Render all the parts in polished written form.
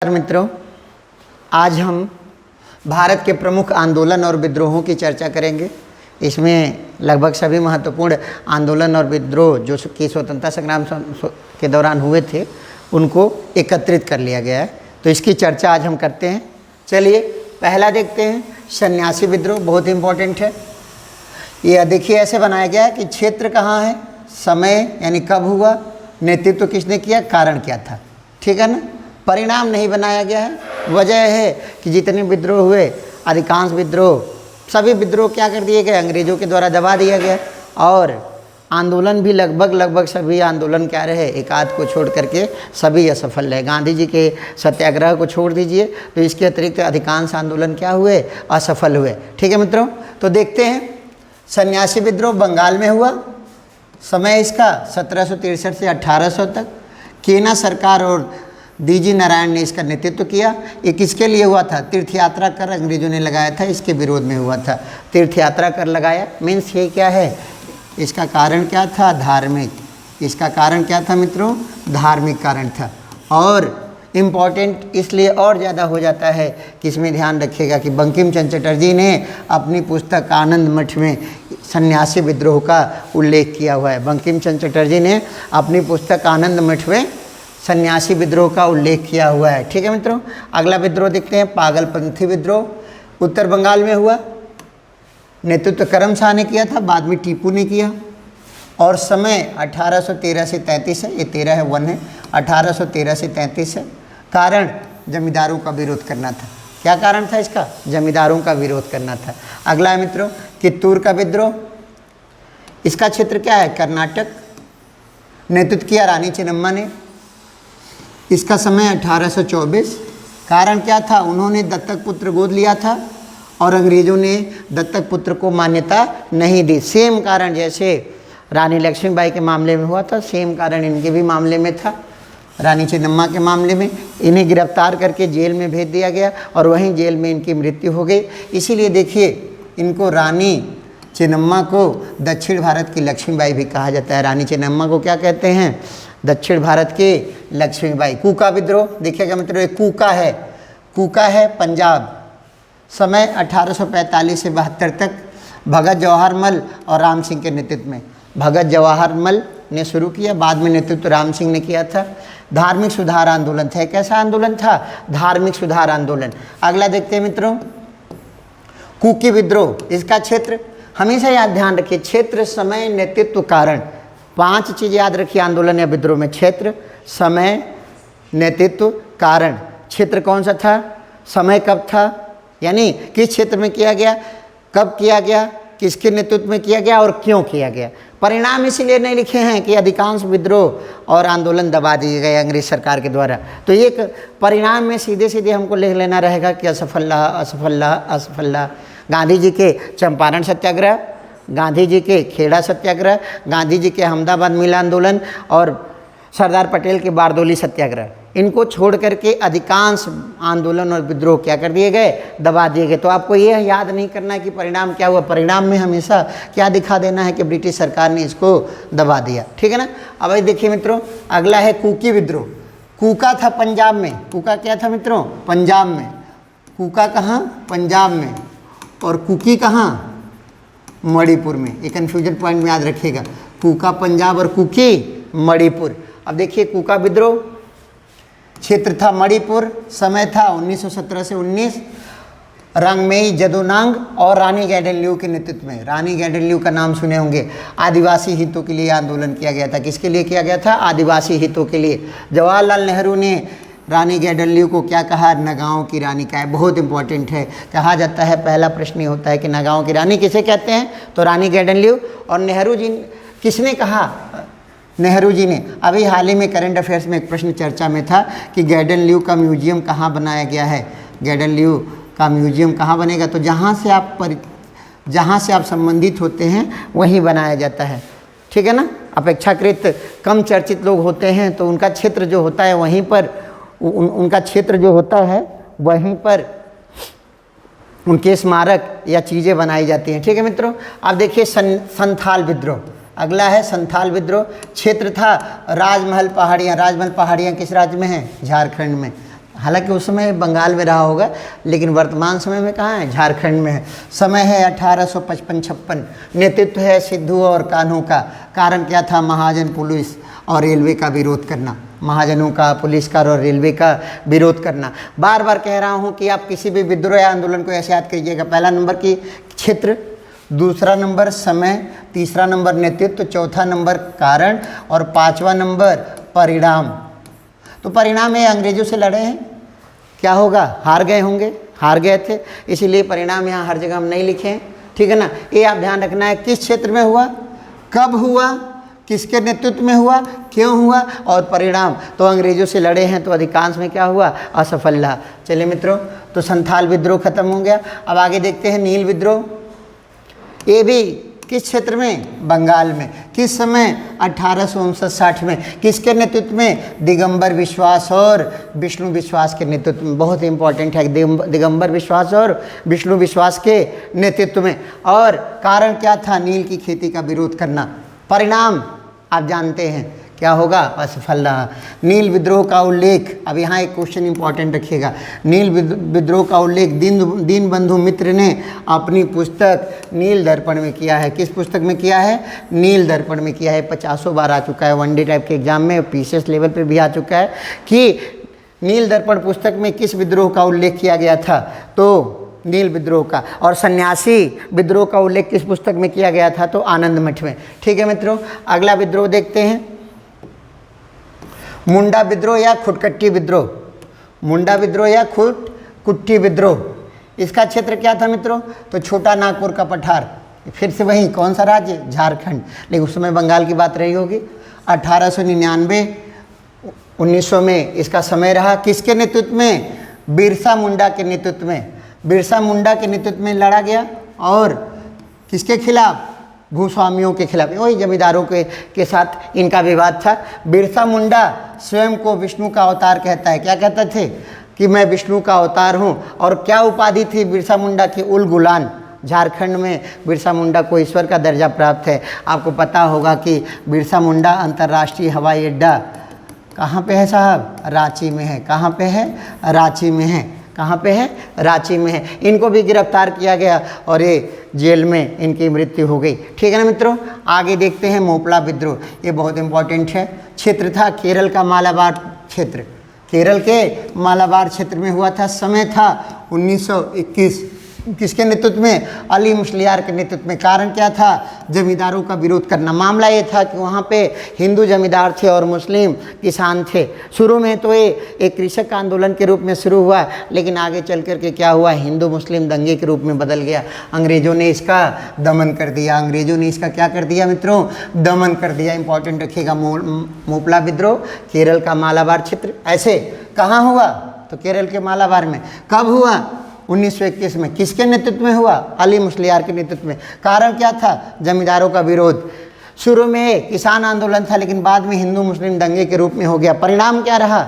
मित्रों, आज हम भारत के प्रमुख आंदोलन और विद्रोहों की चर्चा करेंगे। इसमें लगभग सभी महत्वपूर्ण आंदोलन और विद्रोह जो कि स्वतंत्रता संग्राम के दौरान हुए थे उनको एकत्रित कर लिया गया है, तो इसकी चर्चा आज हम करते हैं। चलिए पहला देखते हैं, सन्यासी विद्रोह। बहुत इम्पोर्टेंट है। ये देखिए ऐसे बनाया गया है कि क्षेत्र कहाँ है, समय यानी कब हुआ, नेतृत्व किसने किया, कारण क्या था। ठीक है ना। परिणाम नहीं बनाया गया है। वजह है कि जितने विद्रोह हुए, अधिकांश विद्रोह, सभी विद्रोह क्या कर दिए गए, अंग्रेजों के द्वारा दबा दिया गया। और आंदोलन भी लगभग सभी आंदोलन क्या रहे, एक आध को छोड़ करके सभी असफल रहे। गांधी जी के सत्याग्रह को छोड़ दीजिए तो इसके अतिरिक्त अधिकांश आंदोलन क्या हुए, असफल हुए। ठीक है मित्रों, तो देखते हैं। सन्यासी विद्रोह बंगाल में हुआ। समय इसका 1763 से 1800 तक। केना सरकार और डीजी नारायण ने इसका नेतृत्व किया। ये किसके लिए हुआ था, तीर्थ यात्रा कर अंग्रेजों ने लगाया था, इसके विरोध में हुआ था। तीर्थ यात्रा कर लगाया मीन्स ये क्या है, इसका कारण क्या था, धार्मिक। इसका कारण क्या था मित्रों, धार्मिक कारण था। और इम्पॉर्टेंट इसलिए और ज़्यादा हो जाता है कि इसमें ध्यान रखिएगा कि बंकिम चंद्र चटर्जी ने अपनी पुस्तक आनंद मठ में सन्यासी विद्रोह का उल्लेख किया हुआ है। बंकिम चंद्र चटर्जी ने अपनी पुस्तक आनंद मठ में सन्यासी विद्रोह का उल्लेख किया हुआ है। ठीक है मित्रों, अगला विद्रोह देखते हैं, पागलपंथी विद्रोह। उत्तर बंगाल में हुआ। नेतृत्व करम शाह ने किया था, बाद में टीपू ने किया। और समय 1813 से 33 है। ये 13 है, 1 है। 1813 से 33 है। कारण जमींदारों का विरोध करना था। क्या कारण था इसका, जमींदारों का विरोध करना था। अगला है मित्रों, कित्तूर का विद्रोह। इसका क्षेत्र क्या है, कर्नाटक। नेतृत्व किया रानी चेन्नम्मा ने। इसका समय 1824। कारण क्या था, उन्होंने दत्तक पुत्र गोद लिया था और अंग्रेज़ों ने दत्तक पुत्र को मान्यता नहीं दी। सेम कारण जैसे रानी लक्ष्मीबाई के मामले में हुआ था, सेम कारण इनके भी मामले में था। रानी चेन्नम्मा के मामले में इन्हें गिरफ्तार करके जेल में भेज दिया गया और वहीं जेल में इनकी मृत्यु हो गई। इसीलिए देखिए इनको रानी चेन्नम्मा को दक्षिण भारत की लक्ष्मीबाई भी कहा जाता है। रानी चेन्नम्मा को क्या कहते हैं, दक्षिण भारत के लक्ष्मीबाई। कूका विद्रोह देखिएगा मित्रों, एक कूका है पंजाब। समय 1845 से 72 तक। भगत जवाहर मल और राम सिंह के नेतृत्व में। भगत जवाहर मल ने शुरू किया, बाद में नेतृत्व राम सिंह ने किया था। धार्मिक सुधार आंदोलन था। कैसा आंदोलन था, धार्मिक सुधार आंदोलन। अगला देखते हैं मित्रों, कुकी विद्रोह। इसका क्षेत्र हमेशा याद ध्यान रखिए, क्षेत्र, समय, नेतृत्व, कारण। 5 चीज़ याद रखिए आंदोलन या विद्रोह में, क्षेत्र, समय, नेतृत्व, कारण। क्षेत्र कौन सा था, समय कब था, यानी किस क्षेत्र में किया गया, कब किया गया, किसके नेतृत्व में किया गया और क्यों किया गया। परिणाम इसीलिए नहीं लिखे हैं कि अधिकांश विद्रोह और आंदोलन दबा दिए गए अंग्रेज सरकार के द्वारा। तो एक परिणाम में सीधे सीधे हमको लिख लेना रहेगा कि असफल रहा, असफल रहा, असफल रहा। गांधी जी के चंपारण सत्याग्रह, गांधी जी के खेड़ा सत्याग्रह, गांधी जी के अहमदाबाद मिल आंदोलन और सरदार पटेल के बारदोली सत्याग्रह, इनको छोड़ करके अधिकांश आंदोलन और विद्रोह क्या कर दिए गए, दबा दिए गए। तो आपको यह याद नहीं करना है कि परिणाम क्या हुआ, परिणाम में हमेशा क्या दिखा देना है कि ब्रिटिश सरकार ने इसको दबा दिया। ठीक है ना। अब देखिए मित्रों, अगला है कुकी विद्रोह। कूका था पंजाब में। कूका क्या था मित्रों, पंजाब में। कूका कहाँ, पंजाब में। और कुकी कहाँ, मणिपुर में। ये कन्फ्यूजन पॉइंट में याद रखिएगा, कूका पंजाब और कुकी मणिपुर। अब देखिए कूका विद्रोह, क्षेत्र था मणिपुर, समय था 1917 से 19। रंगमेई जदोनांग और रानी गैंडनल्यू के नेतृत्व में। रानी गैंडनल्यू का नाम सुने होंगे। आदिवासी हितों के लिए आंदोलन किया गया था। किसके लिए किया गया था, आदिवासी हितों के लिए। जवाहरलाल नेहरू ने रानी गैंडनल्यू को क्या कहा, नगाओं की रानी का है। बहुत इंपॉर्टेंट है, कहा जाता है, पहला प्रश्न ये होता है कि नगाओं की रानी किसे कहते हैं, तो रानी गैंडनल्यू। और नेहरू जी, किसने कहा, नेहरू जी ने। अभी हाल ही में करंट अफेयर्स में एक प्रश्न चर्चा में था कि गैंडनल्यू का म्यूजियम कहाँ बनाया गया है। गैंडनल्यू का म्यूजियम कहाँ बनेगा, तो जहाँ से आप संबंधित होते हैं वहीं बनाया जाता है। ठीक है ना। अपेक्षाकृत कम चर्चित लोग होते हैं तो उनका क्षेत्र जो होता है वहीं पर उनका क्षेत्र जो होता है वहीं पर उनके स्मारक या चीज़ें बनाई जाती हैं। ठीक है मित्रों। अब देखिए संथाल विद्रोह। अगला है संथाल विद्रोह। क्षेत्र था राजमहल पहाड़ियाँ। राजमहल पहाड़ियाँ किस राज्य में हैं? झारखंड में। हालांकि उस समय बंगाल में रहा होगा, लेकिन वर्तमान समय में कहाँ है, झारखंड में है। समय है 1855-56। नेतृत्व है सिद्धू और कान्हू का। कारण क्या था, महाजन पुलिस और रेलवे का विरोध करना, महाजनों का, पुलिस का और रेलवे का विरोध करना। बार बार कह रहा हूँ कि आप किसी भी विद्रोह या आंदोलन को ऐसे याद कीजिएगा, पहला नंबर की क्षेत्र, दूसरा नंबर समय, तीसरा नंबर नेतृत्व, चौथा नंबर कारण और पांचवा नंबर परिणाम। तो परिणाम ये अंग्रेजों से लड़े हैं, क्या होगा, हार गए होंगे, हार गए थे, इसीलिए परिणाम यहाँ हर जगह हम नहीं लिखे हैं, ठीक है ना। ये आप ध्यान रखना है, किस क्षेत्र में हुआ, कब हुआ, किसके नेतृत्व में हुआ, क्यों हुआ और परिणाम। तो अंग्रेजों से लड़े हैं तो अधिकांश में क्या हुआ, असफल रहा। चलिए मित्रों, तो संथाल विद्रोह खत्म हो गया। अब आगे देखते हैं नील विद्रोह। ये भी किस क्षेत्र में, बंगाल में। किस समय, 1859-60 में। किसके नेतृत्व में, दिगंबर विश्वास और विष्णु विश्वास के नेतृत्व में। बहुत इंपॉर्टेंट है, दिगंबर विश्वास और विष्णु विश्वास के नेतृत्व में। और कारण क्या था, नील की खेती का विरोध करना। परिणाम आप जानते हैं क्या होगा, असफल रहा। नील विद्रोह का उल्लेख, अब यहाँ एक क्वेश्चन इंपॉर्टेंट रखिएगा। नील विद्रोह का उल्लेख दीनबंधु मित्र ने अपनी पुस्तक नील दर्पण में किया है। किस पुस्तक में किया है, नील दर्पण में किया है। 50 बार आ चुका है, वनडे टाइप के एग्जाम में, पीसीएस लेवल पे भी आ चुका है कि नील दर्पण पुस्तक में किस विद्रोह का उल्लेख किया गया था, तो नील विद्रोह का। और सन्यासी विद्रोह का उल्लेख किस पुस्तक में किया गया था, तो आनंद मठ में। ठीक है मित्रों, अगला विद्रोह देखते हैं, मुंडा विद्रोह या खुटकट्टी विद्रोह। मुंडा विद्रोह या खुटकुट्टी विद्रोह। इसका क्षेत्र क्या था मित्रों, तो छोटा नागपुर का पठार। फिर से वही, कौन सा राज्य, झारखंड, लेकिन उस समय बंगाल की बात रही होगी। 1899-1900 में इसका समय रहा। किसके नेतृत्व में, बिरसा मुंडा के नेतृत्व में। बिरसा मुंडा के नेतृत्व में लड़ा गया। और किसके खिलाफ, भूस्वामियों के खिलाफ, वही जमींदारों के साथ इनका विवाद था। बिरसा मुंडा स्वयं को विष्णु का अवतार कहता है। क्या कहते थे, कि मैं विष्णु का अवतार हूँ। और क्या उपाधि थी बिरसा मुंडा की, उल गुलान। झारखंड में बिरसा मुंडा को ईश्वर का दर्जा प्राप्त है। आपको पता होगा कि बिरसा मुंडा अंतर्राष्ट्रीय हवाई अड्डा कहाँ पे है साहब, रांची में है। कहाँ पे है, रांची में है। कहाँ पे है, रांची में है। इनको भी गिरफ्तार किया गया और ये जेल में इनकी मृत्यु हो गई। ठीक है ना मित्रों, आगे देखते हैं मोपला विद्रोह। ये बहुत इंपॉर्टेंट है। क्षेत्र था केरल का मालाबार क्षेत्र। केरल के मालाबार क्षेत्र में हुआ था। समय था 1921। किसके नेतृत्व में, अली मुस्लियार के नेतृत्व में। कारण क्या था, जमींदारों का विरोध करना। मामला ये था कि वहाँ पे हिंदू जमींदार थे और मुस्लिम किसान थे। शुरू में तो ये एक कृषक आंदोलन के रूप में शुरू हुआ, लेकिन आगे चल कर के क्या हुआ, हिंदू मुस्लिम दंगे के रूप में बदल गया। अंग्रेज़ों ने इसका दमन कर दिया। अंग्रेज़ों ने इसका क्या कर दिया मित्रों, दमन कर दिया। इंपॉर्टेंट रखिएगा, मोपला विद्रोह, केरल का मालाबार क्षेत्र। ऐसे कहाँ हुआ, तो केरल के मालाबार में। कब हुआ, 1921 में। किसके नेतृत्व में हुआ, अली मुस्लियार के नेतृत्व में। कारण क्या था, जमींदारों का विरोध। शुरू में किसान आंदोलन था, लेकिन बाद में हिंदू मुस्लिम दंगे के रूप में हो गया। परिणाम क्या रहा,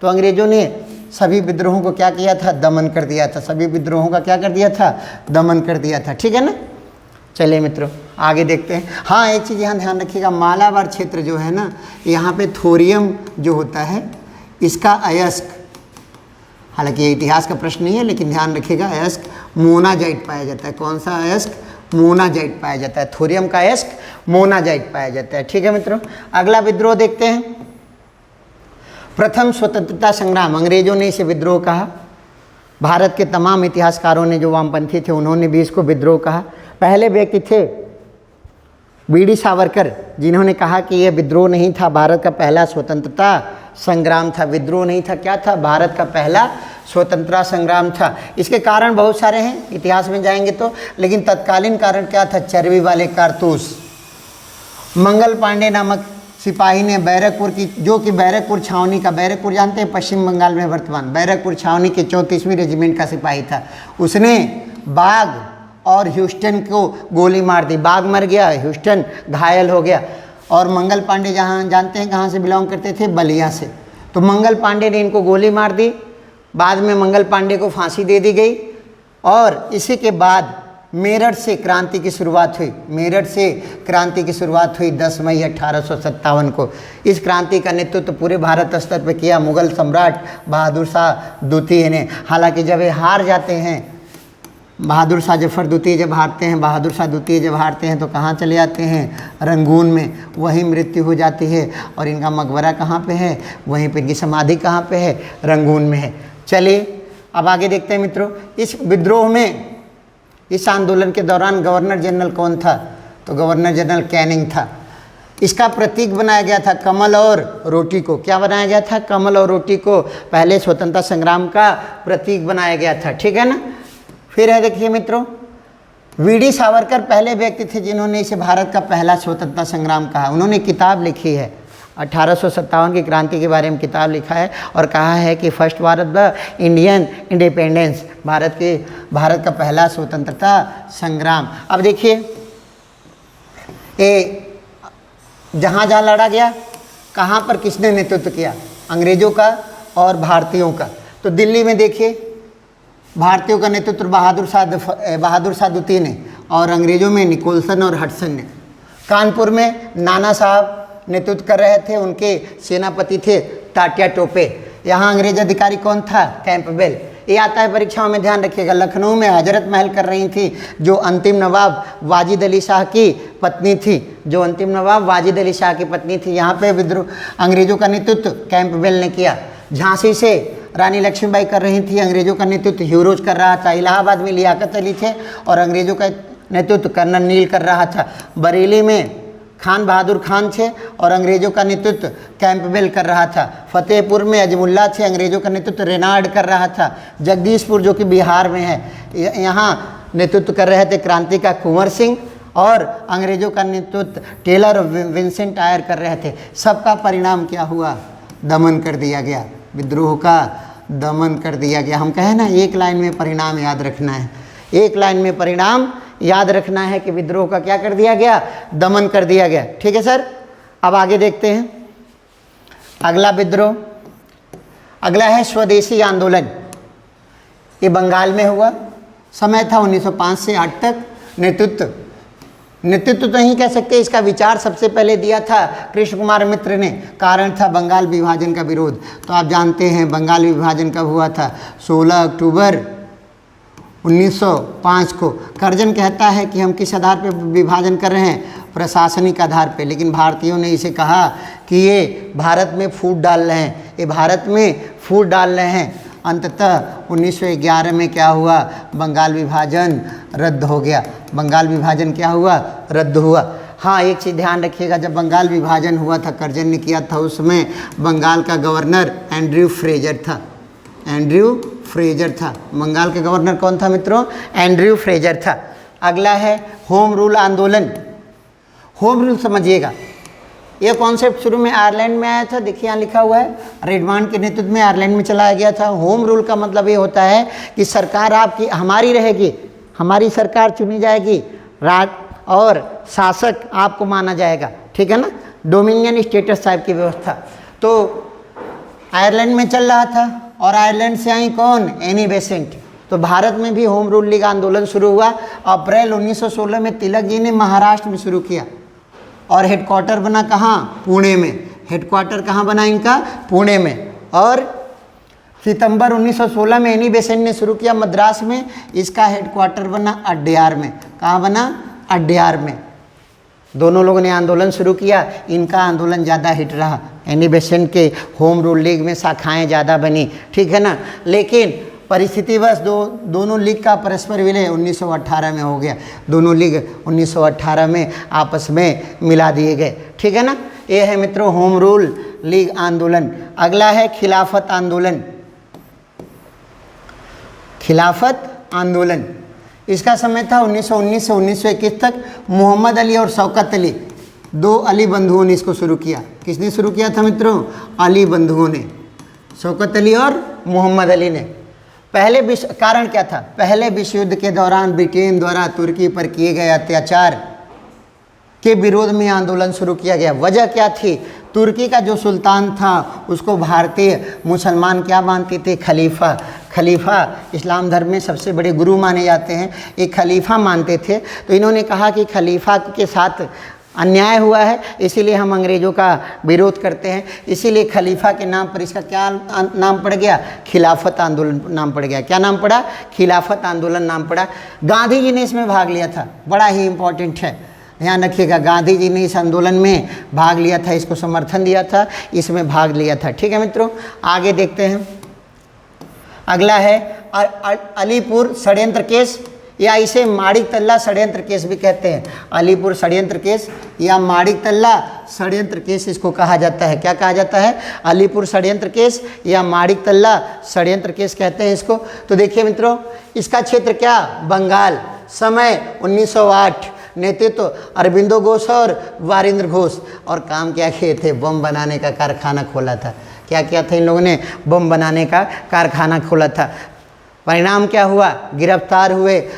तो अंग्रेजों ने सभी विद्रोहों को क्या किया था, दमन कर दिया था। सभी विद्रोहों का क्या कर दिया था, दमन कर दिया था। ठीक है ना। चलिए मित्रों, आगे देखते हैं। हाँ, एक चीज़ यहाँ ध्यान रखिएगा, मालाबार क्षेत्र जो है ना, यहाँ पे थोरियम जो होता है, इसका अयस्क, हालांकि ये इतिहास का प्रश्न नहीं है, लेकिन ध्यान रखिएगा, अयस्क मोनाजाइट पाया जाता है। कौन सा अयस्क, मोनाजाइट पाया जाता है। थोरियम का अयस्क मोनाजाइट पाया जाता है। ठीक है मित्रों, अगला विद्रोह देखते हैं, प्रथम स्वतंत्रता संग्राम। अंग्रेजों ने इसे विद्रोह कहा। भारत के तमाम इतिहासकारों ने, जो वामपंथी थे, उन्होंने भी इसको विद्रोह कहा। पहले व्यक्ति थे बीडी सावरकर, जिन्होंने कहा कि यह विद्रोह नहीं था, भारत का पहला स्वतंत्रता संग्राम था। विद्रोह नहीं था, क्या था, भारत का पहला स्वतंत्रता संग्राम था। इसके कारण बहुत सारे हैं, इतिहास में जाएंगे तो, लेकिन तत्कालीन कारण क्या था, चर्बी वाले कारतूस। मंगल पांडे नामक सिपाही ने बैरकपुर की, जो कि बैरकपुर छावनी का, बैरकपुर जानते हैं पश्चिम बंगाल में वर्तमान, बैरकपुर छावनी के 34वीं रेजिमेंट का सिपाही था। उसने बाघ और ह्यूस्टन को गोली मार दी। बाघ मर गया, ह्यूस्टन घायल हो गया। और मंगल पांडे, जहाँ जानते हैं कहाँ से बिलोंग करते थे, बलिया से। तो मंगल पांडे ने इनको गोली मार दी। बाद में मंगल पांडे को फांसी दे दी गई। और इसी के बाद मेरठ से क्रांति की शुरुआत हुई। मेरठ से क्रांति की शुरुआत हुई 10 मई 1857 को। इस क्रांति का नेतृत्व पूरे भारत स्तर पर किया मुगल सम्राट बहादुर शाह द्वितीय ने। हालांकि जब ये हार जाते हैं, बहादुर शाह जफर द्वितीय जब हारते हैं, बहादुर शाह द्वितीय जब हारते हैं तो कहाँ चले जाते हैं? रंगून में, वहीं मृत्यु हो जाती है। और इनका मकबरा कहाँ पे है? वहीं पर इनकी समाधि कहाँ पे है? रंगून में है। चलिए अब आगे देखते हैं मित्रों। इस विद्रोह में, इस आंदोलन के दौरान गवर्नर जनरल कौन था? तो गवर्नर जनरल कैनिंग था। इसका प्रतीक बनाया गया था कमल और रोटी को। क्या बनाया गया था? कमल और रोटी को पहले स्वतंत्रता संग्राम का प्रतीक बनाया गया था। ठीक है ना। फिर है देखिए मित्रों, वीडी सावरकर पहले व्यक्ति थे जिन्होंने इसे भारत का पहला स्वतंत्रता संग्राम कहा। उन्होंने किताब लिखी है, 1857 की क्रांति के बारे में किताब लिखा है और कहा है कि first Bharat the Indian independence, Bharat का पहला स्वतंत्रता संग्राम। अब देखिए ये जहाँ जहाँ लड़ा गया, कहाँ पर किसने नेतृत्व किया? अंग्रेजों का और भारतीयों का। तो दिल्ली में देखिए भारतीयों का नेतृत्व बहादुर शाह द्वितीय ने और अंग्रेजों में निकोलसन और हडसन ने। कानपुर में नाना साहब नेतृत्व कर रहे थे, उनके सेनापति थे टाटिया टोपे। यहाँ अंग्रेज अधिकारी कौन था? कैंपबेल। ये आता है परीक्षाओं में, ध्यान रखिएगा। लखनऊ में हजरत महल कर रही थी जो अंतिम नवाब वाजिद अली शाह की पत्नी थी, जो अंतिम नवाब वाजिद अली शाह की पत्नी थी। यहाँ पे विद्रोह अंग्रेजों का नेतृत्व कैंपबेल ने किया। झांसी से रानी लक्ष्मीबाई कर रही थी, अंग्रेजों का नेतृत्व ह्यूरोज कर रहा था। इलाहाबाद में लियाकत अली थे और अंग्रेजों का नेतृत्व कर्नल नील कर रहा था। बरेली में खान बहादुर खान थे और अंग्रेजों का नेतृत्व कैंपबेल कर रहा था। फतेहपुर में अजमुल्ला थे, अंग्रेजों का नेतृत्व रेनार्ड कर रहा था। जगदीशपुर जो कि बिहार में है, यहाँ नेतृत्व कर रहे थे क्रांति का कुंवर सिंह और अंग्रेजों का नेतृत्व टेलर और विंसेंट आयर कर रहे थे। सबका परिणाम क्या हुआ? दमन कर दिया गया, विद्रोह का दमन कर दिया गया। हम कहें ना, एक लाइन में परिणाम याद रखना है, एक लाइन में परिणाम याद रखना है कि विद्रोह का क्या कर दिया गया? दमन कर दिया गया। ठीक है सर। अब आगे देखते हैं अगला विद्रोह। अगला है स्वदेशी आंदोलन। ये बंगाल में हुआ, समय था 1905 से 8 तक। नेतृत्व तो नहीं कह सकते, इसका विचार सबसे पहले दिया था कृष्ण कुमार मित्र ने। कारण था बंगाल विभाजन का विरोध। तो आप जानते हैं बंगाल विभाजन कब हुआ था? 16 अक्टूबर 1905 को। कर्जन कहता है कि हम किस आधार पर विभाजन कर रहे हैं? प्रशासनिक आधार पे। लेकिन भारतीयों ने इसे कहा कि ये भारत में फूट डाल रहे हैं, ये भारत में फूट डाल रहे हैं। अंततः 1911 में क्या हुआ? बंगाल विभाजन रद्द हो गया। बंगाल विभाजन क्या हुआ? रद्द हुआ। हाँ, एक चीज़ ध्यान रखिएगा, जब बंगाल विभाजन हुआ था, कर्जन ने किया था, उसमें बंगाल का गवर्नर एंड्रयू फ्रेजर था। एंड्रयू फ्रेजर था। बंगाल के गवर्नर कौन था मित्रों? एंड्रयू फ्रेजर था। अगला है होम रूल आंदोलन। होम रूल समझिएगा, ये कॉन्सेप्ट शुरू में आयरलैंड में आया था। देखिए यहाँ लिखा हुआ है, रेडवान के नेतृत्व में आयरलैंड में चलाया गया था। होम रूल का मतलब ये होता है कि सरकार आपकी हमारी रहेगी, हमारी सरकार चुनी जाएगी, राज और शासक आपको माना जाएगा। ठीक है ना। डोमिनियन स्टेटस टाइप की व्यवस्था तो आयरलैंड में चल रहा था। और आयरलैंड से आई कौन? Annie Besant. तो भारत में भी होम रूल लीग आंदोलन शुरू हुआ। अप्रैल 1916 में तिलक जी ने महाराष्ट्र में शुरू किया और हेडक्वार्टर बना कहाँ? पुणे में। हेडक्वार्टर कहाँ बना इनका? पुणे में। और सितंबर 1916 में एनी बेसेंट ने शुरू किया मद्रास में, इसका हेडक्वार्टर बना अड्यार में। कहाँ बना? अड्यार में। दोनों लोगों ने आंदोलन शुरू किया, इनका आंदोलन ज़्यादा हिट रहा। एनी बेसेंट के होम रूल लीग में शाखाएं ज़्यादा बनी। ठीक है ना। लेकिन परिस्थितिवश दोनों लीग का परस्पर विलय 1918 में हो गया। दोनों लीग 1918 में आपस में मिला दिए गए। ठीक है ना। ये है मित्रों होम रूल लीग आंदोलन। अगला है खिलाफत आंदोलन। खिलाफत आंदोलन, इसका समय था 1919 से 1921 तक। मोहम्मद अली और शौकत अली, दो अली बंधुओं ने इसको शुरू किया। किसने शुरू किया था मित्रों? अली बंधुओं ने, शौकत अली और मोहम्मद अली ने। कारण क्या था? पहले विश्व युद्ध के दौरान ब्रिटेन द्वारा तुर्की पर किए गए अत्याचार के विरोध में आंदोलन शुरू किया गया। वजह क्या थी? तुर्की का जो सुल्तान था उसको भारतीय मुसलमान क्या मानते थे? खलीफा। खलीफा इस्लाम धर्म में सबसे बड़े गुरु माने जाते हैं, एक खलीफा मानते थे। तो इन्होंने कहा कि खलीफा के साथ अन्याय हुआ है, इसीलिए हम अंग्रेज़ों का विरोध करते हैं। इसीलिए खलीफा के नाम पर इसका क्या नाम पड़ गया? खिलाफत आंदोलन नाम पड़ गया। क्या नाम पड़ा? खिलाफत आंदोलन नाम पड़ा। गांधी जी ने इसमें भाग लिया था, बड़ा ही इम्पोर्टेंट है, ध्यान रखिएगा। गांधी जी ने इस आंदोलन में भाग लिया था, इसको समर्थन दिया था, इसमें भाग लिया था। ठीक है मित्रों, आगे देखते हैं। अगला है अलीपुर षड्यंत्र केस, या इसे माणिक तल्ला षड्यंत्र केस भी कहते हैं। अलीपुर षड्यंत्र केस या माणिक तल्ला षड्यंत्र केस इसको कहा जाता है। क्या कहा जाता है? अलीपुर षड्यंत्र केस या माणिक तल्ला षड्यंत्र केस कहते हैं इसको। तो देखिए मित्रों, इसका क्षेत्र क्या? बंगाल। समय 1908। नेतृत्व अरबिंदो घोष और वारिंद्र घोष। और काम क्या किए थे? बम बनाने का कारखाना खोला था। क्या किया था इन लोगों ने? बम बनाने का कारखाना खोला था। परिणाम क्या हुआ? गिरफ्तार हुए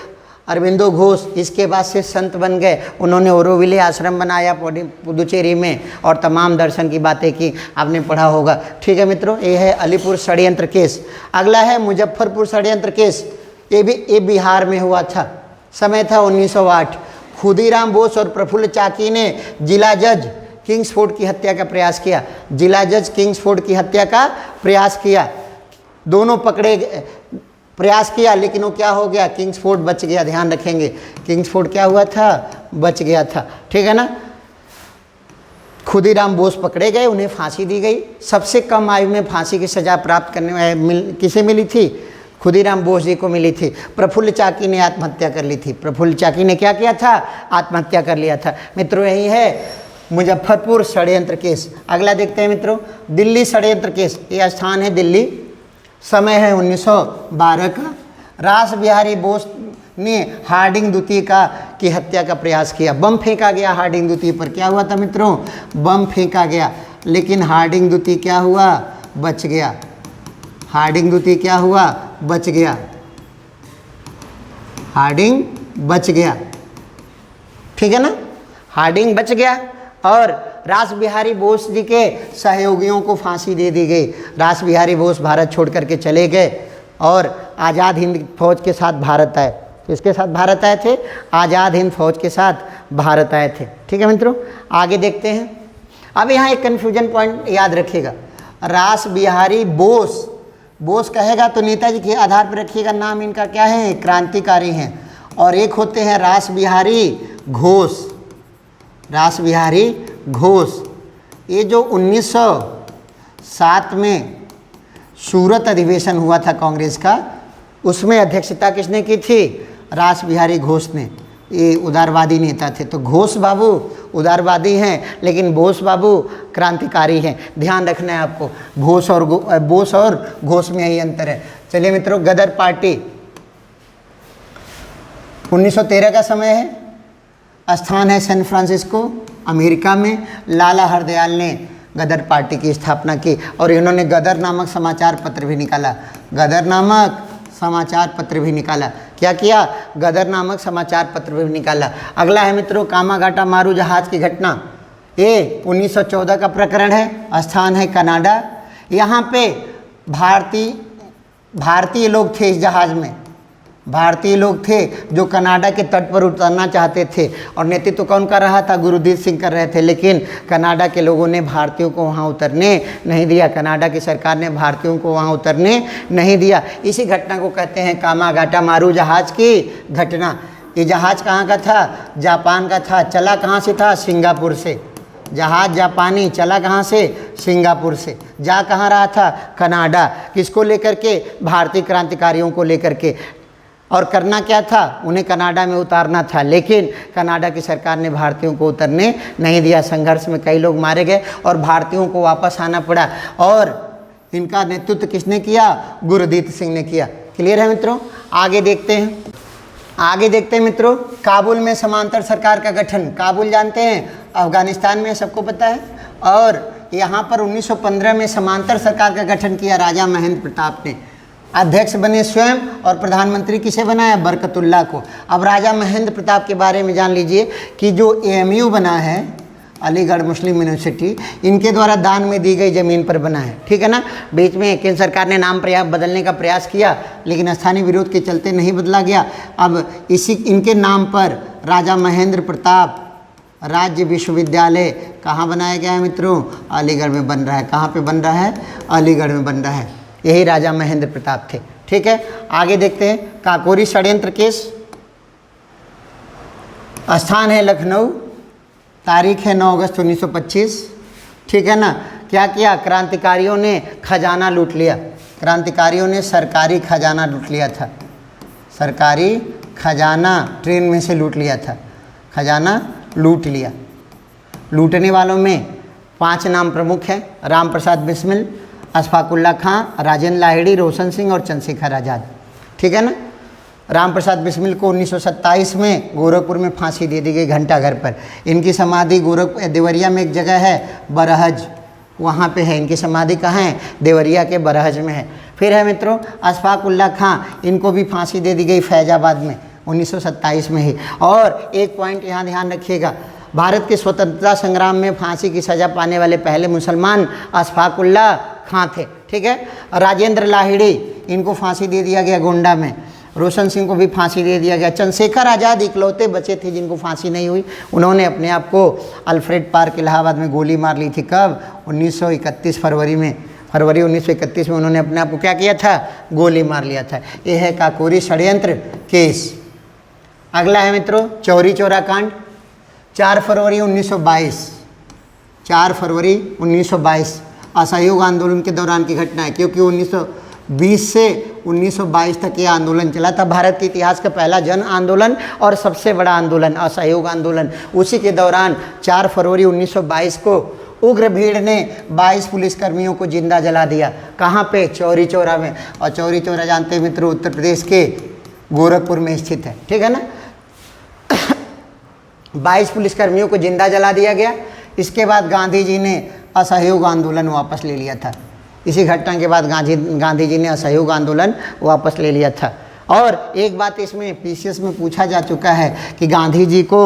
अरबिंदो घोष। इसके बाद से संत बन गए। उन्होंने ओरोविले आश्रम बनाया पुदुचेरी में और तमाम दर्शन की बातें की, आपने पढ़ा होगा। ठीक है मित्रों, ये है अलीपुर षड्यंत्र केस। अगला है मुजफ्फरपुर षड्यंत्र केस। ये बिहार में हुआ था। समय था 1908। खुदीराम बोस और प्रफुल्ल चाकी ने जिला जज किंग्सफोर्ड की हत्या का प्रयास किया। जिला जज किंग्सफोर्ड की हत्या का प्रयास किया। दोनों पकड़े, प्रयास किया, लेकिन वो क्या हो गया? किंग्सफोर्ड बच गया। ध्यान रखेंगे, किंग्सफोर्ड क्या हुआ था? बच गया था। ठीक है ना। खुदीराम बोस पकड़े गए, उन्हें फांसी दी गई। सबसे कम आयु में फांसी की सज़ा प्राप्त करने किसे मिली थी? खुदीराम बोस जी को मिली थी। प्रफुल्ल चाकी ने आत्महत्या कर ली थी। प्रफुल्ल चाकी ने क्या किया था? आत्महत्या कर लिया था। मित्रों, यही है मुजफ्फरपुर षड्यंत्र केस। अगला देखते हैं मित्रों, दिल्ली षड्यंत्र केस। ये स्थान है दिल्ली। समय है 1912 का। रास बिहारी बोस ने हार्डिंग द्वितीय की हत्या का प्रयास किया। बम फेंका गया हार्डिंग द्वितीय पर। क्या हुआ था मित्रों? बम फेंका गया, लेकिन हार्डिंग द्वितीय क्या हुआ? बच गया। हार्डिंग द्वितीय क्या हुआ? बच गया। हार्डिंग बच गया। ठीक है ना, हार्डिंग बच गया। और रास बिहारी बोस जी के सहयोगियों को फांसी दे दी गई। रास बिहारी बोस भारत छोड़ करके चले गए और आज़ाद हिंद फौज के साथ भारत आए। किसके साथ भारत आए थे? आज़ाद हिंद फौज के साथ भारत आए थे। ठीक है मित्रों, आगे देखते हैं। अब यहाँ एक कन्फ्यूजन पॉइंट याद रखिएगा। रास बिहारी बोस, बोस कहेगा तो नेताजी के आधार पर रखिएगा, नाम इनका क्या है? क्रांतिकारी हैं। और एक होते हैं रास बिहारी घोष। रास बिहारी घोष, ये जो 1907 में सूरत अधिवेशन हुआ था कांग्रेस का, उसमें अध्यक्षता किसने की थी? रास बिहारी घोष ने। ये उदारवादी नेता थे। तो घोष बाबू उदारवादी हैं, लेकिन बोस बाबू क्रांतिकारी हैं। ध्यान रखना है आपको, बोस और घोष में यही अंतर है। चलिए मित्रों, गदर पार्टी 1913 का समय है। स्थान है सैन फ्रांसिस्को, अमेरिका में। लाला हरदयाल ने गदर पार्टी की स्थापना की और इन्होंने गदर नामक समाचार पत्र भी निकाला। गदर नामक समाचार पत्र भी निकाला। क्या किया? गदर नामक समाचार पत्र भी निकाला। अगला है मित्रों कामागाटा मारू जहाज़ की घटना। ये 1914 का प्रकरण है। स्थान है कनाडा। यहाँ पे भारतीय लोग थे इस जहाज़ में। भारतीय लोग थे जो कनाडा के तट पर उतरना चाहते थे और नेतृत्व कौन कर रहा था? गुरुदीप सिंह कर रहे थे। लेकिन कनाडा के लोगों ने भारतीयों को वहाँ उतरने नहीं दिया। कनाडा की सरकार ने भारतीयों को वहाँ उतरने नहीं दिया। इसी घटना को कहते हैं कामागाटा मारू जहाज़ की घटना। ये जहाज़ कहाँ का था? जापान का था। चला कहाँ से था? सिंगापुर से। जहाज़ जापानी, चला कहाँ से? सिंगापुर से। जा कहाँ रहा था? कनाडा। किसको लेकर के? भारतीय क्रांतिकारियों को लेकर के। और करना क्या था? उन्हें कनाडा में उतारना था, लेकिन कनाडा की सरकार ने भारतीयों को उतरने नहीं दिया। संघर्ष में कई लोग मारे गए और भारतीयों को वापस आना पड़ा। और इनका नेतृत्व किसने किया? गुरुदीप सिंह ने किया। क्लियर है मित्रों? आगे देखते हैं मित्रों, काबुल में समांतर सरकार का गठन। काबुल जानते हैं, अफगानिस्तान में, सबको पता है। और यहाँ पर 1915 में समांतर सरकार का गठन किया राजा महेंद्र प्रताप ने। अध्यक्ष बने स्वयं और प्रधानमंत्री किसे बनाया? बरकतुल्ला को। अब राजा महेंद्र प्रताप के बारे में जान लीजिए कि जो AMU बना है, अलीगढ़ मुस्लिम यूनिवर्सिटी, इनके द्वारा दान में दी गई ज़मीन पर बना है। ठीक है ना। बीच में केंद्र सरकार ने नाम बदलने का प्रयास किया, लेकिन स्थानीय विरोध के चलते नहीं बदला गया। अब इनके नाम पर राजा महेंद्र प्रताप राज्य विश्वविद्यालय कहाँ बनाया गया है मित्रों? अलीगढ़ में बन रहा है। कहाँ पे बन रहा है? अलीगढ़ में बन रहा है। यही राजा महेंद्र प्रताप थे। ठीक है, आगे देखते हैं। काकोरी षड्यंत्र केस, स्थान है लखनऊ, तारीख है 9 अगस्त 1925। ठीक है ना। क्या किया? क्रांतिकारियों ने खजाना लूट लिया। क्रांतिकारियों ने सरकारी खजाना लूट लिया था। सरकारी खजाना ट्रेन में से लूट लिया था। खजाना लूट लिया। लूटने वालों में 5 नाम प्रमुख हैं: राम प्रसाद बिस्मिल, अशफाकुल्ला खां, राजेंद्र लाहिड़ी, रोशन सिंह और चंद्रशेखर आज़ाद। ठीक है ना। राम प्रसाद बिस्मिल को 1927 में गोरखपुर में फांसी दे दी गई घंटाघर पर। इनकी समाधि देवरिया में एक जगह है बरहज, वहाँ पे है इनकी समाधि। कहाँ है? देवरिया के बरहज में है। फिर है मित्रों अशफाकुल्ला खां, इनको भी फांसी दे दी गई फैजाबाद में 1927 में ही। और एक पॉइंट यहाँ ध्यान रखिएगा, भारत के स्वतंत्रता संग्राम में फांसी की सज़ा पाने वाले पहले मुसलमान अशफाकुल्ला खां थे। ठीक है। राजेंद्र लाहिड़ी, इनको फांसी दे दिया गया गोंडा में। रोशन सिंह को भी फांसी दे दिया गया। चंद्रशेखर आज़ाद इकलौते बचे थे जिनको फांसी नहीं हुई। उन्होंने अपने आप को अल्फ्रेड पार्क इलाहाबाद में गोली मार ली थी। कब? 1931 फरवरी में। फरवरी 1931 में उन्होंने अपने आप को क्या किया था? गोली मार लिया था। यह है काकोरी षड्यंत्र केस। अगला है मित्रों चौरी चौरा कांड, 4 फरवरी 1922। 4 फरवरी 1922 असहयोग आंदोलन के दौरान की घटना है, क्योंकि 1920 से 1922 तक ये आंदोलन चला था। भारत के इतिहास का पहला जन आंदोलन और सबसे बड़ा आंदोलन असहयोग आंदोलन। उसी के दौरान 4 फरवरी 1922 को उग्र भीड़ ने 22 पुलिसकर्मियों को जिंदा जला दिया। कहाँ पे? चौरी चौरा में। और चौरी चौरा जानते हैं मित्रों उत्तर प्रदेश के गोरखपुर में स्थित है। ठीक है ना। 22 पुलिसकर्मियों को जिंदा जला दिया गया। इसके बाद गांधी जी ने असहयोग आंदोलन वापस ले लिया था। इसी घटना के बाद गांधी जी ने असहयोग आंदोलन वापस ले लिया था। और एक बात इसमें पीसीएस में पूछा जा चुका है कि गांधी जी को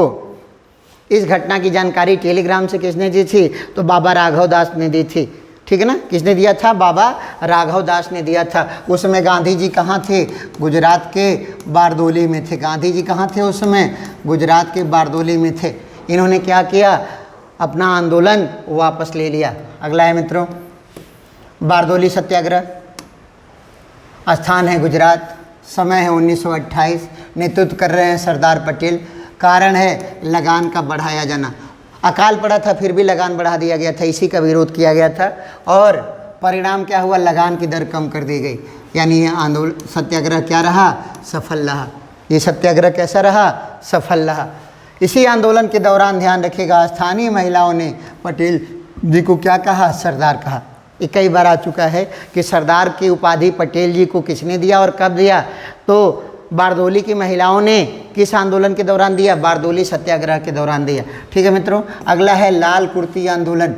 इस घटना की जानकारी टेलीग्राम से किसने दी थी? तो बाबा राघव दास ने दी थी। ठीक है ना। किसने दिया था? बाबा राघव दास ने दिया था। उस समय गांधी जी कहाँ थे? गुजरात के बारदोली में थे। गांधी जी कहाँ थे उस समय? गुजरात के बारदोली में थे। इन्होंने क्या किया? अपना आंदोलन वापस ले लिया। अगला है मित्रों बारदोली सत्याग्रह, स्थान है गुजरात, समय है 1928, नेतृत्व कर रहे हैं सरदार पटेल। कारण है लगान का बढ़ाया जाना। अकाल पड़ा था फिर भी लगान बढ़ा दिया गया था, इसी का विरोध किया गया था। और परिणाम क्या हुआ? लगान की दर कम कर दी गई। यानी ये आंदोलन सत्याग्रह क्या रहा? सफल रहा। ये सत्याग्रह कैसा रहा? सफल रहा। इसी आंदोलन के दौरान ध्यान रखिएगा स्थानीय महिलाओं ने पटेल जी को क्या कहा? सरदार कहा। ये कई बार आ चुका है कि सरदार की उपाधि पटेल जी को किसने दिया और कब दिया? तो बारदोली की महिलाओं ने किस आंदोलन के दौरान दिया? बारदोली सत्याग्रह के दौरान दिया। ठीक है मित्रों। अगला है लाल कुर्ती आंदोलन,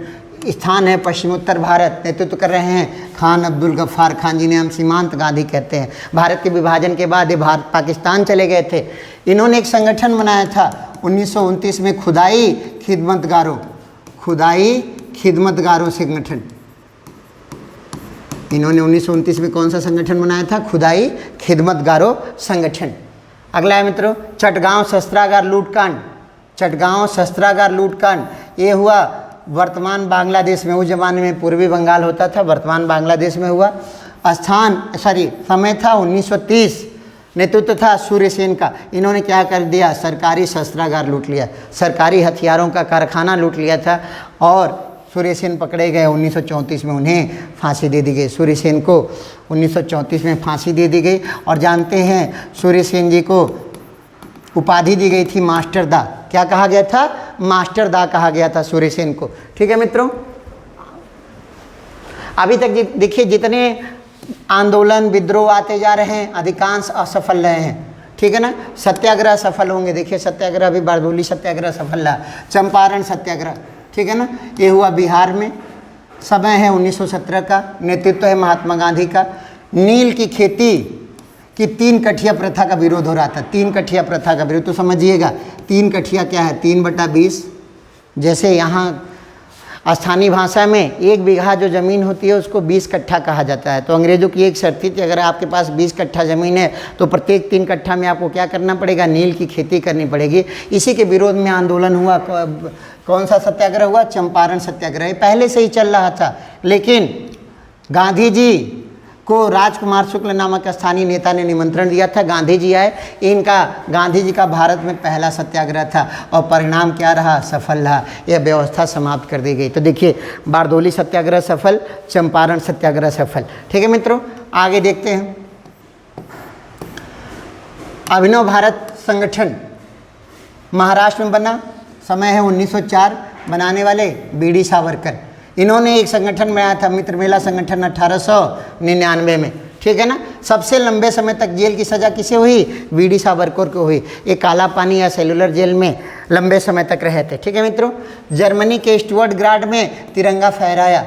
स्थान है पश्चिमोत्तर भारत, नेतृत्व कर रहे हैं खान अब्दुल गफ्फार खान, जिन्हें हम सीमांत गांधी कहते हैं। भारत के विभाजन के बाद ये भारत पाकिस्तान चले गए थे। इन्होंने एक संगठन बनाया था 1929 में, खुदाई खिदमतगारों, खुदाई खिदमतगारों संगठन। इन्होंने 1929 में कौन सा संगठन बनाया था? खुदाई खिदमतगारों संगठन। अगला है मित्रों चटगांव शस्त्रागार लूटकांड। चटगांव शस्त्रागार लूटकांड ये हुआ वर्तमान बांग्लादेश में। उस जमाने में पूर्वी बंगाल होता था, वर्तमान बांग्लादेश में हुआ। समय था 1930। नेतृत्व था सूर्य सेन का। इन्होंने क्या कर दिया? सरकारी शस्त्रागार लूट लिया, सरकारी हथियारों का कारखाना लूट लिया था। और सूर्य सेन पकड़े गए। 1934 में उन्हें फांसी दे दी गई। सूर्य सेन को 1934 में फांसी दे दी गई। और जानते हैं सूर्य सेन जी को उपाधि दी गई थी मास्टर दा। क्या कहा गया था? मास्टर दा कहा गया था सूर्य सेन को। ठीक है मित्रों। अभी तक देखिए जितने आंदोलन विद्रोह आते जा रहे हैं अधिकांश असफल रहे हैं। ठीक है ना। सत्याग्रह सफल होंगे। देखिए सत्याग्रह भी बारदोली सत्याग्रह सफल रहा। चंपारण सत्याग्रह, ठीक है ना, ये हुआ बिहार में। समय है 1917 का। नेतृत्व है महात्मा गांधी का। नील की खेती की 3 कठिया प्रथा का विरोध हो रहा था। 3 कठिया प्रथा का विरोध। तो समझिएगा 3 कठिया क्या है? 3/20, जैसे यहाँ स्थानीय भाषा में 1 बीघा जो ज़मीन होती है उसको 20 कट्ठा कहा जाता है। तो अंग्रेज़ों की एक शर्त थी, अगर आपके पास 20 कट्ठा ज़मीन है तो प्रत्येक 3 कट्ठा में आपको क्या करना पड़ेगा, नील की खेती करनी पड़ेगी। इसी के विरोध में आंदोलन हुआ। कौन सा सत्याग्रह हुआ? चंपारण सत्याग्रह। ये पहले से ही चल रहा था, लेकिन गांधी जी को राजकुमार शुक्ल नामक स्थानीय नेता ने निमंत्रण दिया था। गांधी जी आए। इनका गांधी जी का भारत में पहला सत्याग्रह था और परिणाम क्या रहा? सफल रहा। यह व्यवस्था समाप्त कर दी गई। तो देखिए, बारदोली सत्याग्रह सफल, चंपारण सत्याग्रह सफल। ठीक है मित्रों, आगे देखते हैं। अभिनव भारत संगठन महाराष्ट्र में बना, समय है 1904। बनाने वाले बीडी सावरकर। इन्होंने एक संगठन बनाया था, मित्र मेला संगठन 1899 में। ठीक है ना। सबसे लंबे समय तक जेल की सज़ा किसे हुई? बीडी सावरकर को हुई। ये काला पानी या सेलुलर जेल में लंबे समय तक रहे थे। ठीक है मित्रों। जर्मनी के स्टुअर्टगार्ड में तिरंगा फहराया।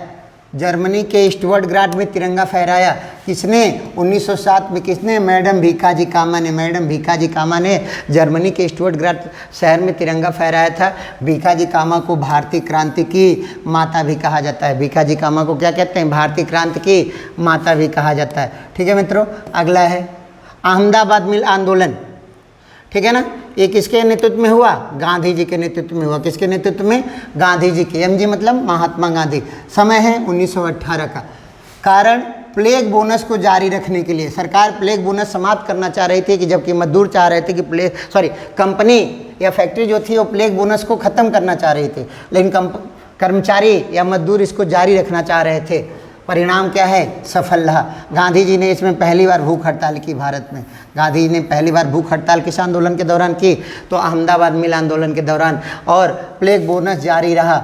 जर्मनी के स्टुअर्टगार्ड में तिरंगा फहराया किसने? 1907 में। किसने? मैडम भीकाजी कामा ने। मैडम भीकाजी कामा ने जर्मनी के स्टुअर्टगार्ड शहर में तिरंगा फहराया था। भीकाजी कामा को भारतीय क्रांति की माता भी कहा जाता है। भीकाजी कामा को क्या कहते हैं? भारतीय क्रांति की माता भी कहा जाता है। ठीक है मित्रों, अगला है अहमदाबाद मिल आंदोलन। ठीक है ना। ये किसके नेतृत्व में हुआ? गांधी जी के नेतृत्व में हुआ। किसके नेतृत्व में? गांधी जी के। एमजी मतलब महात्मा गांधी। समय है 1918 का। कारण प्लेग बोनस को जारी रखने के लिए। सरकार प्लेग बोनस समाप्त करना चाह रही थी, कि जबकि मजदूर चाह रहे थे कि कंपनी या फैक्ट्री जो थी वो प्लेग बोनस को ख़त्म करना चाह रही थी, लेकिन कर्मचारी या मजदूर इसको जारी रखना चाह रहे थे। परिणाम क्या है? सफल रहा। गांधी जी ने इसमें पहली बार भूख हड़ताल की। भारत में गांधी जी ने पहली बार भूख हड़ताल किस आंदोलन के दौरान की? तो अहमदाबाद मिल आंदोलन के दौरान। और प्लेग बोनस जारी रहा।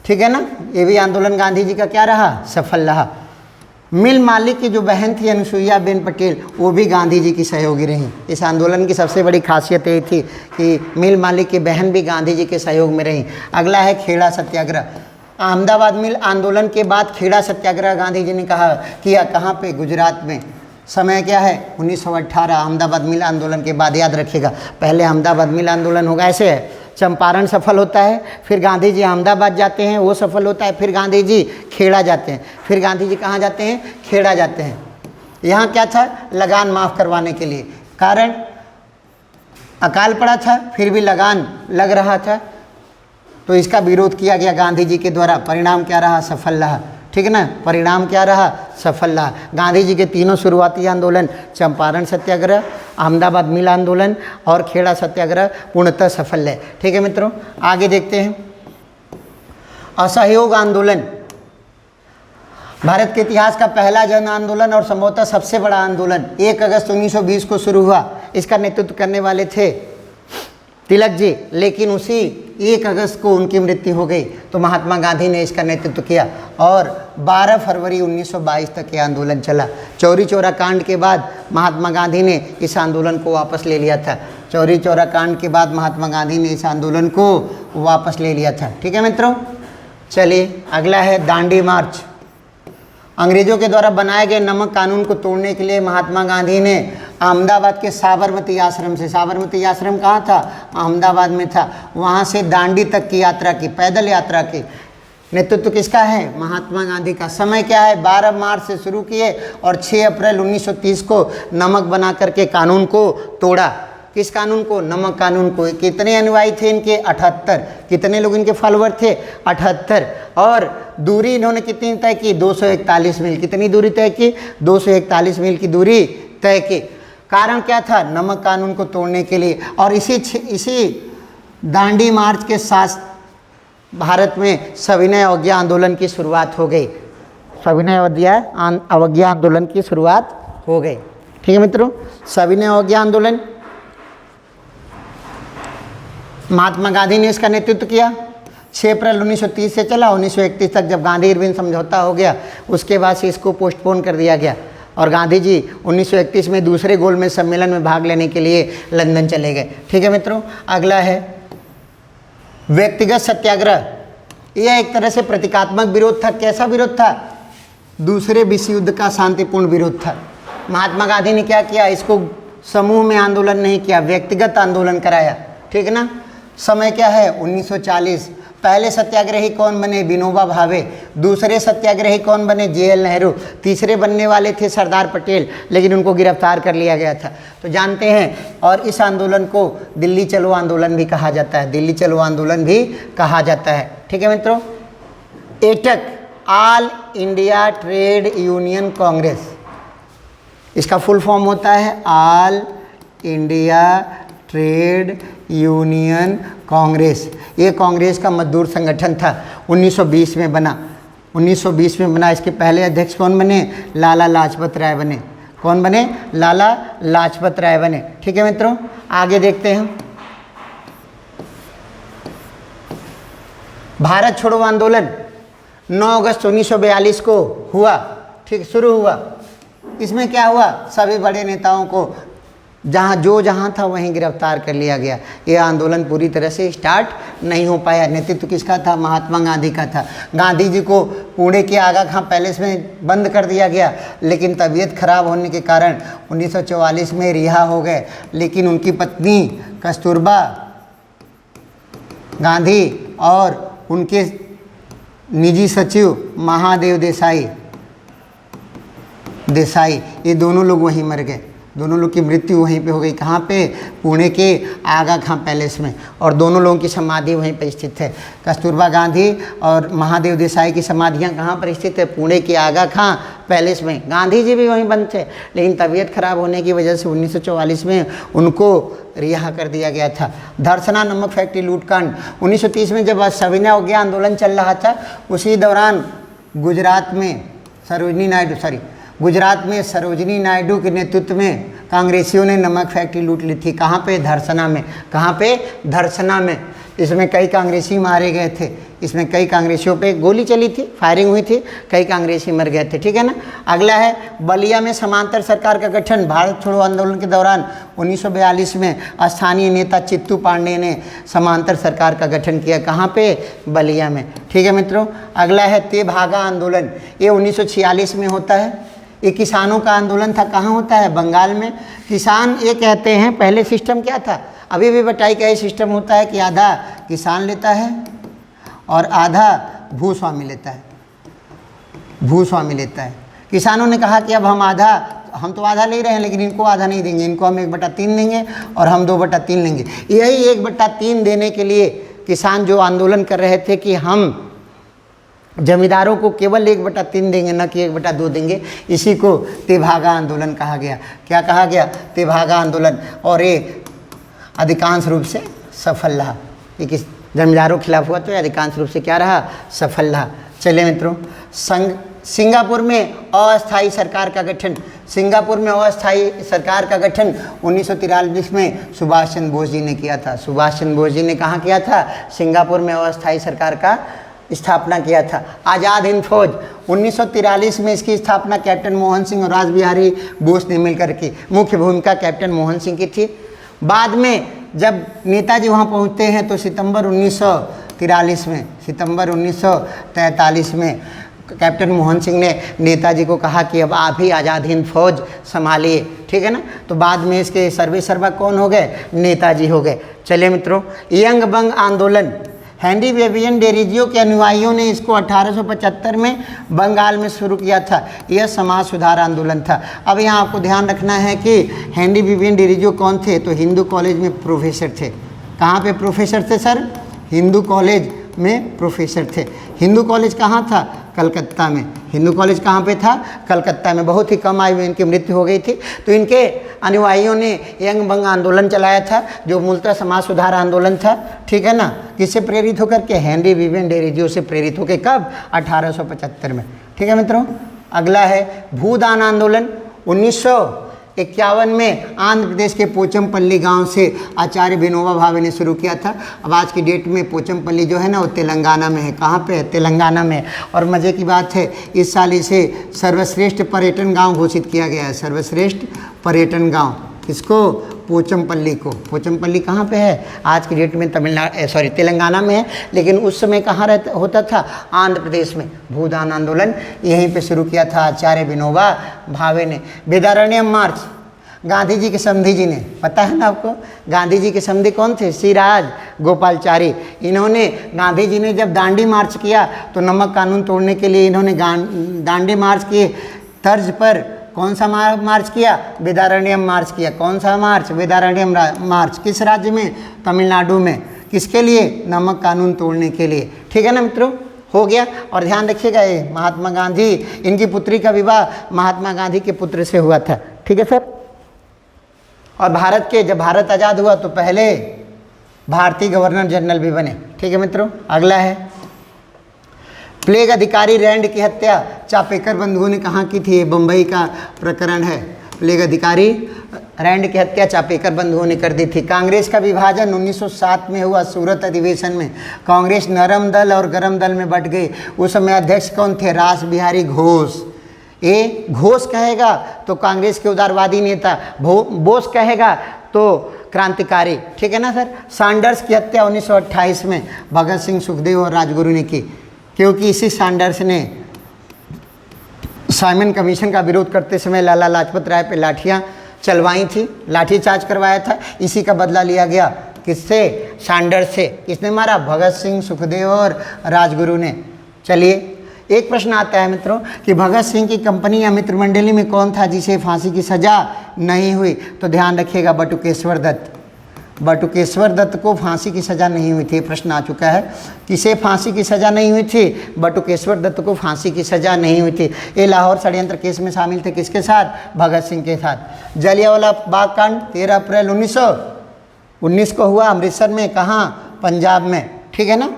ठीक है ना। ये भी आंदोलन गांधी जी का क्या रहा? सफल रहा। मिल मालिक की जो बहन थी अनुसुईया बेन पटेल, वो भी गांधी जी की सहयोगी रहीं। इस आंदोलन की सबसे बड़ी खासियत ये थी कि मिल मालिक की बहन भी गांधी जी के सहयोग में रहीं। अगला है खेड़ा सत्याग्रह। अहमदाबाद मिल आंदोलन के बाद खेड़ा सत्याग्रह गांधी जी ने किया। कहाँ पे? गुजरात में। समय क्या है? 1918। अहमदाबाद मिल आंदोलन के बाद, याद रखिएगा, पहले अहमदाबाद मिल आंदोलन होगा। ऐसे है, चंपारण सफल होता है, फिर गांधी जी अहमदाबाद जाते हैं, वो सफल होता है, फिर गांधी जी खेड़ा जाते हैं, फिर गांधी जी कहाँ जाते हैं? खेड़ा जाते हैं। यहाँ क्या था? लगान माफ़ करवाने के लिए। कारण अकाल पड़ा था, फिर भी लगान लग रहा था, तो इसका विरोध किया गया गांधी जी के द्वारा। परिणाम क्या रहा? सफल रहा। ठीक है ना। परिणाम क्या रहा? सफल रहा। गांधी जी के तीनों शुरुआती आंदोलन, चंपारण सत्याग्रह, अहमदाबाद मिल आंदोलन और खेड़ा सत्याग्रह, पूर्णतः सफल है। ठीक है मित्रों, आगे देखते हैं। असहयोग आंदोलन भारत के इतिहास का पहला जन आंदोलन और संभवतः सबसे बड़ा आंदोलन 1 अगस्त 1920 को शुरू हुआ। इसका नेतृत्व करने वाले थे तिलक जी, लेकिन उसी 1 अगस्त को उनकी मृत्यु हो गई, तो महात्मा गांधी ने इसका नेतृत्व किया और 12 फरवरी 1922 तक ये आंदोलन चला। चौरी चौरा कांड के बाद महात्मा गांधी ने इस आंदोलन को वापस ले लिया था। चौरी चौरा कांड के बाद महात्मा गांधी ने इस आंदोलन को वापस ले लिया था। ठीक है मित्रों, चलिए अगला है दांडी मार्च। अंग्रेजों के द्वारा बनाए गए नमक कानून को तोड़ने के लिए महात्मा गांधी ने अहमदाबाद के साबरमती आश्रम से, साबरमती आश्रम कहाँ था? अहमदाबाद में था, वहाँ से दांडी तक की यात्रा की, पैदल यात्रा की। नेतृत्व किसका है? महात्मा गांधी का। समय क्या है? 12 मार्च से शुरू किए और 6 अप्रैल 1930 को नमक बना करके कानून को तोड़ा। किस कानून को? नमक कानून को। कितने अनुयायी थे इनके? 78। कितने लोग इनके फॉलोअर थे? 78। और दूरी इन्होंने कितनी तय की? 241 मील। कितनी दूरी तय की? 241 मील की दूरी तय की। कारण क्या था? नमक कानून को तोड़ने के लिए। और इसी दांडी मार्च के साथ भारत में सविनय अवज्ञा आंदोलन की शुरुआत हो गई। सविनय अवज्ञा आंदोलन की शुरुआत हो गई। ठीक है मित्रों, सविनय अवज्ञा आंदोलन महात्मा गांधी ने इसका नेतृत्व किया। 6 अप्रैल 1930 से चला 1931 तक, जब गांधी इरविन समझौता हो गया उसके बाद से इसको पोस्टपोन कर दिया गया और गांधी जी 1931 में दूसरे गोलमेज सम्मेलन में भाग लेने के लिए लंदन चले गए। ठीक है मित्रों, अगला है व्यक्तिगत सत्याग्रह। यह एक तरह से प्रतीकात्मक विरोध था। कैसा विरोध था? दूसरे विश्व युद्ध का शांतिपूर्ण विरोध था। महात्मा गांधी ने क्या किया? इसको समूह में आंदोलन नहीं किया, व्यक्तिगत आंदोलन कराया। ठीक है ना। समय क्या है? 1940। पहले सत्याग्रही कौन बने? विनोबा भावे। दूसरे सत्याग्रही कौन बने? JL नेहरू। तीसरे बनने वाले थे सरदार पटेल, लेकिन उनको गिरफ्तार कर लिया गया था। तो जानते हैं, और इस आंदोलन को दिल्ली चलो आंदोलन भी कहा जाता है, दिल्ली चलो आंदोलन भी कहा जाता है। ठीक है मित्रों। AITUC, all India trade union Congress, इसका फुल फॉर्म होता है all India trade union Congress. ये कांग्रेस का मजदूर संगठन था, 1920 में बना, 1920 में बना। इसके पहले अध्यक्ष कौन बने? लाला लाजपत राय बने। कौन बने? लाला लाजपत राय बने। ठीक है मित्रों, आगे देखते हैं। भारत छोड़ो आंदोलन 9 अगस्त 1942 को हुआ। ठीक, शुरू हुआ। इसमें क्या हुआ? सभी बड़े नेताओं को जहाँ था वहीं गिरफ्तार कर लिया गया। ये आंदोलन पूरी तरह से स्टार्ट नहीं हो पाया। नेतृत्व किसका था? महात्मा गांधी का था। गांधी जी को पुणे के आगा खां पैलेस में बंद कर दिया गया, लेकिन तबीयत खराब होने के कारण 1944 में रिहा हो गए। लेकिन उनकी पत्नी कस्तूरबा गांधी और उनके निजी सचिव महादेव देसाई ये दोनों लोग वहीं मर गए। दोनों लोग की मृत्यु वहीं पे हो गई। कहाँ पे? पुणे के आगा खां पैलेस में। और दोनों लोगों की समाधि वहीं पर स्थित है। कस्तूरबा गांधी और महादेव देसाई की समाधियाँ कहाँ पर स्थित है? पुणे के आगा खां पैलेस में। गांधी जी भी वहीं बंद थे, लेकिन तबीयत खराब होने की वजह से 1944 में उनको रिहा कर दिया गया था। धरसना नमक फैक्ट्री लूटकांड 1930 में जब सविनय अवज्ञा आंदोलन चल रहा था, उसी दौरान गुजरात में सरोजिनी नायडू के नेतृत्व में कांग्रेसियों ने नमक फैक्ट्री लूट ली थी। कहाँ पे? धरसना में। कहाँ पे? धरसना में। इसमें कई कांग्रेसी मारे गए थे। इसमें कई कांग्रेसियों पे गोली चली थी, फायरिंग हुई थी, कई कांग्रेसी मर गए थे। ठीक है ना। अगला है बलिया में समांतर सरकार का गठन। भारत छोड़ो आंदोलन के दौरान 1942 में स्थानीय नेता चित्तू पांडे ने समांतर सरकार का गठन किया। कहाँ पे? बलिया में। ठीक है मित्रों। अगला है तेभागा आंदोलन। ये 1946 में होता है। ये किसानों का आंदोलन था। कहाँ होता है? बंगाल में। किसान ये कहते हैं, पहले सिस्टम क्या था? अभी भी बटाई का ये सिस्टम होता है कि आधा किसान लेता है और आधा भूस्वामी लेता है। किसानों ने कहा कि अब हम तो आधा ले रहे हैं, लेकिन इनको आधा नहीं देंगे, इनको हम 1/3 देंगे और हम 2/3 लेंगे। यही 1/3 देने के लिए किसान जो आंदोलन कर रहे थे कि हम जमींदारों को केवल 1/3 देंगे, न कि 1/2 देंगे, इसी को तेभागा आंदोलन कहा गया। क्या कहा गया? तेभागा आंदोलन। और ये अधिकांश रूप से सफल रहा। ये किस जमींदारों के खिलाफ हुआ तो ये अधिकांश रूप से क्या रहा? सफल रहा। चलिए मित्रों, सिंगापुर में अस्थायी सरकार का गठन। सिंगापुर में अस्थायी सरकार का गठन 1943 में सुभाष चंद्र बोस जी ने किया था। सुभाष चंद्र बोस जी ने कहाँ किया था? सिंगापुर में अस्थायी सरकार का स्थापना किया था। आज़ाद हिंद फौज 1943 में इसकी स्थापना कैप्टन मोहन सिंह और रास बिहारी बोस ने मिलकर की। मुख्य भूमिका कैप्टन मोहन सिंह की थी। बाद में जब नेताजी वहाँ पहुँचते हैं तो सितंबर 1943 में कैप्टन मोहन सिंह ने नेताजी को कहा कि अब आप ही आज़ाद हिंद फौज संभालिए। ठीक है ना। तो बाद में इसके सर्वेसर्वा कौन हो गए? नेताजी हो गए। चलिए मित्रों, यंग बंग आंदोलन हेनरी विवियन डेरिजियो के अनुयायियों ने इसको 1875 में बंगाल में शुरू किया था। यह समाज सुधार आंदोलन था। अब यहाँ आपको ध्यान रखना है कि हेनरी विवियन डेरिजियो कौन थे? तो हिंदू कॉलेज में प्रोफेसर थे। कहाँ पे प्रोफेसर थे सर? हिंदू कॉलेज में प्रोफेसर थे। हिंदू कॉलेज कहाँ था? कलकत्ता में। हिंदू कॉलेज कहाँ पे था? कलकत्ता में। बहुत ही कम आयु में इनकी मृत्यु हो गई थी। तो इनके अनुयायियों ने यंग बंग आंदोलन चलाया था, जो मूलतः समाज सुधार आंदोलन था। ठीक है ना। किससे प्रेरित होकर के? हेनरी विवियन डेरिजियो से प्रेरित होकर। कब? 1875 में। ठीक है मित्रों। अगला है भूदान आंदोलन। 1951 में आंध्र प्रदेश के पोचमपल्ली गांव से आचार्य विनोबा भावे ने शुरू किया था। अब आज की डेट में पोचमपल्ली जो है ना, वो तेलंगाना में है। कहाँ पे है? तेलंगाना में। और मज़े की बात है, इस साल इसे सर्वश्रेष्ठ पर्यटन गांव घोषित किया गया है। सर्वश्रेष्ठ पर्यटन गांव किसको? पोचमपल्ली को। पोचमपल्ली कहाँ पे है? आज की डेट में तेलंगाना में है, लेकिन उस समय कहाँ होता था? आंध्र प्रदेश में। भूदान आंदोलन यहीं पे शुरू किया था आचार्य विनोबा भावे ने। वेदारण्यम मार्च गांधी जी के समधी जी ने, पता है ना आपको, गांधी जी के समधी कौन थे? श्री राजगोपालाचारी। इन्होंने, गांधी जी ने जब दांडी मार्च किया तो नमक कानून तोड़ने के लिए इन्होंने दांडी मार्च के तर्ज पर कौन सा मार्च किया? वेदारण्यम मार्च किया। कौन सा मार्च? वेदारण्यम मार्च। किस राज्य में? तमिलनाडु में। किसके लिए? नमक कानून तोड़ने के लिए। ठीक है ना मित्रों, हो गया। और ध्यान रखिएगा, ये महात्मा गांधी, इनकी पुत्री का विवाह महात्मा गांधी के पुत्र से हुआ था। ठीक है सर। और भारत के, जब भारत आज़ाद हुआ तो पहले भारतीय गवर्नर जनरल भी बने। ठीक है मित्रों, अगला है प्लेग अधिकारी रैंड की हत्या चापेकर बंधुओं ने कहाँ की थी? ये बम्बई का प्रकरण है। प्लेग अधिकारी रैंड की हत्या चापेकर बंधुओं ने कर दी थी। कांग्रेस का विभाजन 1907 में हुआ सूरत अधिवेशन में। कांग्रेस नरम दल और गरम दल में बट गई। उस समय अध्यक्ष कौन थे? रास बिहारी घोष। ए घोष कहेगा तो कांग्रेस के उदारवादी नेता, बोस कहेगा तो क्रांतिकारी। ठीक है ना सर। सैंडर्स की हत्या 1928 में भगत सिंह, सुखदेव और राजगुरु ने की, क्योंकि इसी सैंडर्स ने साइमन कमीशन का विरोध करते समय लाला लाजपत राय पे लाठियाँ चलवाई थी, लाठीचार्ज करवाया था। इसी का बदला लिया गया। किससे? सैंडर्स से। किसने मारा? भगत सिंह, सुखदेव और राजगुरु ने। चलिए, एक प्रश्न आता है मित्रों कि भगत सिंह की कंपनी या मित्र मंडली में कौन था जिसे फांसी की सज़ा नहीं हुई? तो ध्यान रखिएगा, बटुकेश्वर दत्त। बटुकेश्वर दत्त को फांसी की सज़ा नहीं हुई थी। प्रश्न आ चुका है, किसे फांसी की सज़ा नहीं हुई थी? बटुकेश्वर दत्त को फांसी की सज़ा नहीं हुई थी। ये लाहौर षड्यंत्र केस में शामिल थे। किसके साथ? भगत सिंह के साथ। जलियांवाला बाग कांड 13 अप्रैल 1919 को हुआ अमृतसर में। कहाँ? पंजाब में। ठीक है ना।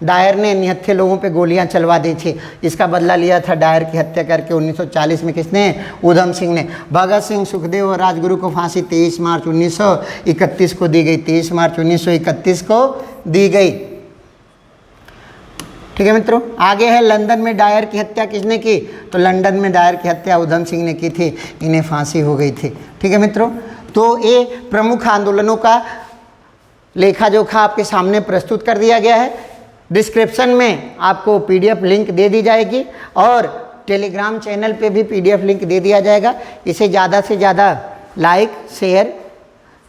डायर ने निहत्थे लोगों पे गोलियां चलवा दी थी। इसका बदला लिया था डायर की हत्या करके 1940 में। किसने? ऊधम सिंह ने। भगत सिंह, सुखदेव और राजगुरु को फांसी 23 मार्च 1931 को दी गई। 23 मार्च 1931 को दी गई। ठीक है मित्रों, आगे है लंदन में डायर की हत्या किसने की? तो लंदन में डायर की हत्या ऊधम सिंह ने की थी। इन्हें फांसी हो गई थी। ठीक है मित्रों, तो ये प्रमुख आंदोलनों का लेखा जोखा आपके सामने प्रस्तुत कर दिया गया है। डिस्क्रिप्शन में आपको PDF लिंक दे दी जाएगी और टेलीग्राम चैनल पे भी PDF लिंक दे दिया जाएगा। इसे ज़्यादा से ज़्यादा लाइक शेयर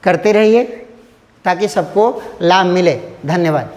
करते रहिए ताकि सबको लाभ मिले। धन्यवाद।